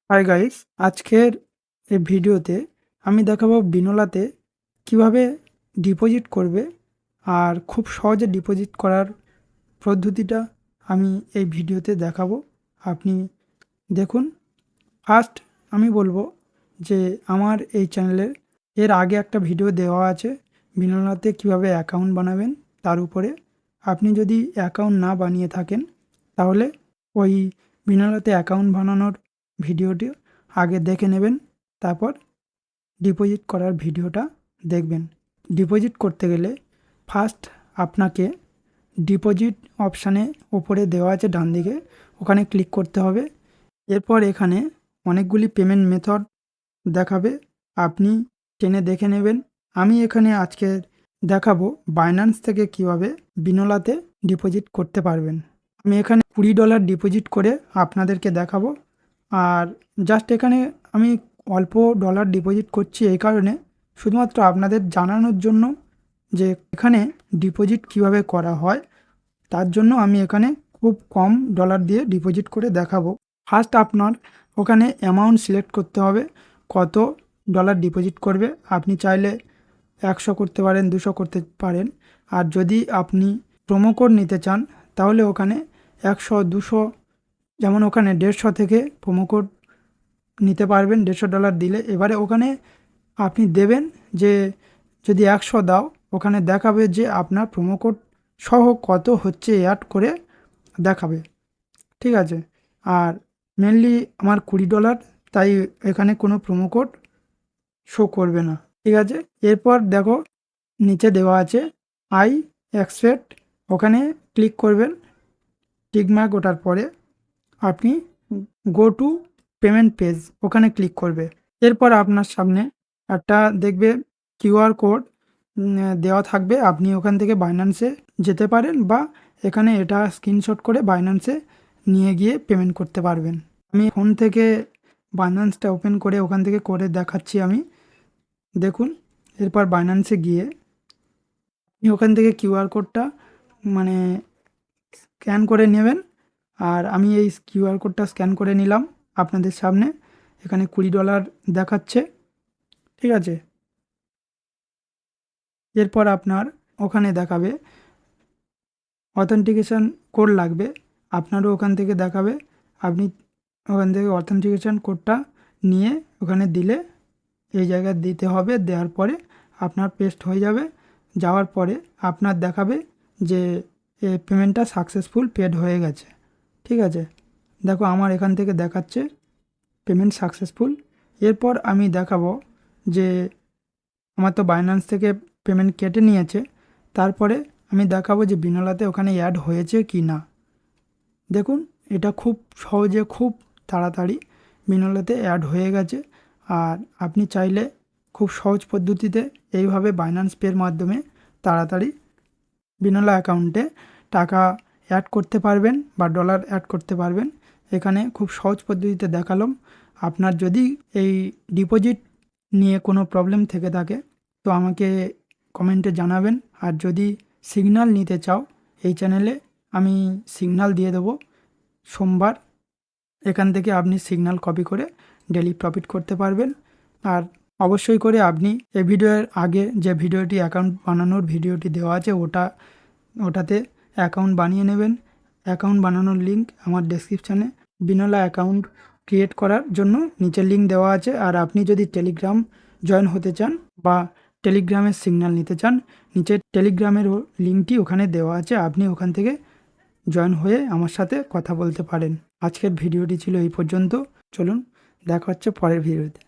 Hi guys, আজকের এই ভিডিওতে আমি দেখাবো বিনোলাতে কিভাবে ডিপোজিট করবে। আর খুব সহজে ডিপোজিট করার পদ্ধতিটা আমি এই ভিডিওতে দেখাবো। আপনি দেখুন। ফার্স্ট আমি বলবো যে আমার এই চ্যানেলের এর আগে একটা ভিডিও দেওয়া আছে বিনোলাতে কিভাবে অ্যাকাউন্ট বানাবেন। তার উপরে আপনি যদি অ্যাকাউন্ট না বানিয়ে থাকেন তাহলে ওই বিনোলাতে অ্যাকাউন্ট বানানোর ভিডিওটি আগে দেখে নেবেন, তারপর ডিপোজিট করার ভিডিওটা দেখবেন। ডিপোজিট করতে গেলে ফার্স্ট আপনাকে ডিপোজিট অপশানে ওপরে দেওয়া আছে ডান দিকে, ওখানে ক্লিক করতে হবে। এরপর এখানে অনেকগুলি পেমেন্ট মেথড দেখাবে, আপনি টেনে দেখে নেবেন। আমি এখানে আজকে দেখাবো বাইন্যান্স থেকে কিভাবে বিনোলাতে ডিপোজিট করতে পারবেন। আমি এখানে $20 ডিপোজিট করে আপনাদেরকে দেখাবো। আর জাস্ট এখানে আমি অল্প ডলার ডিপোজিট করছি এই কারণে, শুধুমাত্র আপনাদের জানানোর জন্য যে এখানে ডিপোজিট কিভাবে করা হয়, তার জন্য আমি এখানে খুব কম ডলার দিয়ে ডিপোজিট করে দেখাবো। ফার্স্ট আপনার ওখানে অ্যামাউন্ট সিলেক্ট করতে হবে, কত ডলার ডিপোজিট করবে। আপনি চাইলে 100 করতে পারেন, 200 করতে পারেন। আর যদি আপনি প্রোমো কোড নিতে চান তাহলে ওখানে 100, 200, যেমন ওখানে 150 থেকে প্রোমো কোড নিতে পারবেন $150 দিলে। এবারে ওখানে আপনি দেবেন যে যদি 100 দাও, ওখানে দেখাবে যে আপনার প্রোমো কোড সহ কত হচ্ছে অ্যাড করে দেখাবে, ঠিক আছে। আর মেনলি আমার $20, তাই এখানে কোনো প্রোমো কোড শো করবে না, ঠিক আছে। এরপর দেখো নিচে দেওয়া আছে আই অ্যাকসেপ্ট, ওখানে ক্লিক করবেন। টিকমার্ক ওঠার পরে আপনি গো টু পেমেন্ট পেজ, ওখানে ক্লিক করবে। এরপর আপনার সামনে একটা দেখবে কিউআর কোড দেওয়া থাকবে, আপনি ওখান থেকে বাইন্যান্সে যেতে পারেন বা এখানে এটা স্ক্রিনশট করে বাইন্যান্সে নিয়ে গিয়ে পেমেন্ট করতে পারবেন। আমি ফোন থেকে বাইন্যান্সটা ওপেন করে ওখান থেকে করে দেখাচ্ছি আমি, দেখুন। এরপর বাইন্যান্সে গিয়ে আপনি ওখান থেকে কিউআর কোডটা মানে স্ক্যান করে নেবেন। আর আমি এই কিউআর কোডটা স্ক্যান করে নিলাম আপনাদের সামনে। এখানে $20 দেখাচ্ছে, ঠিক আছে। এরপর আপনার ওখানে দেখাবে অথেন্টিকেশান কোড লাগবে, আপনারও ওখান থেকে দেখাবে। আপনি ওখান থেকে অথেন্টিকেশান কোডটা নিয়ে ওখানে দিলে এই জায়গায় দিতে হবে। দেওয়ার পরে আপনার পেস্ট হয়ে যাবে। যাওয়ার পরে আপনার দেখাবে যে পেমেন্টটা সাকসেসফুল পেড হয়ে গেছে, ঠিক আছে। দেখো আমার এখান থেকে দেখাচ্ছে পেমেন্ট সাকসেসফুল। এরপর আমি দেখাবো যে আমার তো বাইন্যান্স থেকে পেমেন্ট কেটে নিয়েছে, তারপরে আমি দেখাবো যে বিনোলাতে ওখানে অ্যাড হয়েছে কি না। দেখুন এটা খুব সহজে, খুব তাড়াতাড়ি বিনোলাতে অ্যাড হয়ে গেছে। আর আপনি চাইলে খুব সহজ পদ্ধতিতে এইভাবে বাইন্যান্স পের মাধ্যমে তাড়াতাড়ি বিনোলা অ্যাকাউন্টে টাকা অ্যাড করতে পারবেন বা ডলার অ্যাড করতে পারবেন। এখানে খুব সহজ পদ্ধতিতে দেখালাম। আপনার যদি এই ডিপোজিট নিয়ে কোনো প্রবলেম থেকে থাকে তো আমাকে কমেন্টে জানাবেন। আর যদি সিগন্যাল নিতে চাও এই চ্যানেলে আমি সিগন্যাল দিয়ে দেবো সোমবার, এখান থেকে আপনি সিগন্যাল কপি করে ডেলি প্রফিট করতে পারবেন। আর অবশ্যই করে আপনি এই ভিডিওর আগে যে ভিডিওটি অ্যাকাউন্ট বানানোর ভিডিওটি দেওয়া আছে ওটাতে অ্যাকাউন্ট বানিয়ে নেবেন। অ্যাকাউন্ট বানানোর লিঙ্ক আমার ডেসক্রিপশানে, বিনোলা অ্যাকাউন্ট ক্রিয়েট করার জন্য নিচের লিঙ্ক দেওয়া আছে। আর আপনি যদি টেলিগ্রাম জয়েন হতে চান বা টেলিগ্রামের সিগন্যাল নিতে চান, নিচের টেলিগ্রামের লিঙ্কটি ওখানে দেওয়া আছে, আপনি ওখান থেকে জয়েন হয়ে আমার সাথে কথা বলতে পারেন। আজকের ভিডিওটি ছিল এই পর্যন্ত। চলুন দেখা হচ্ছে পরের ভিডিওতে।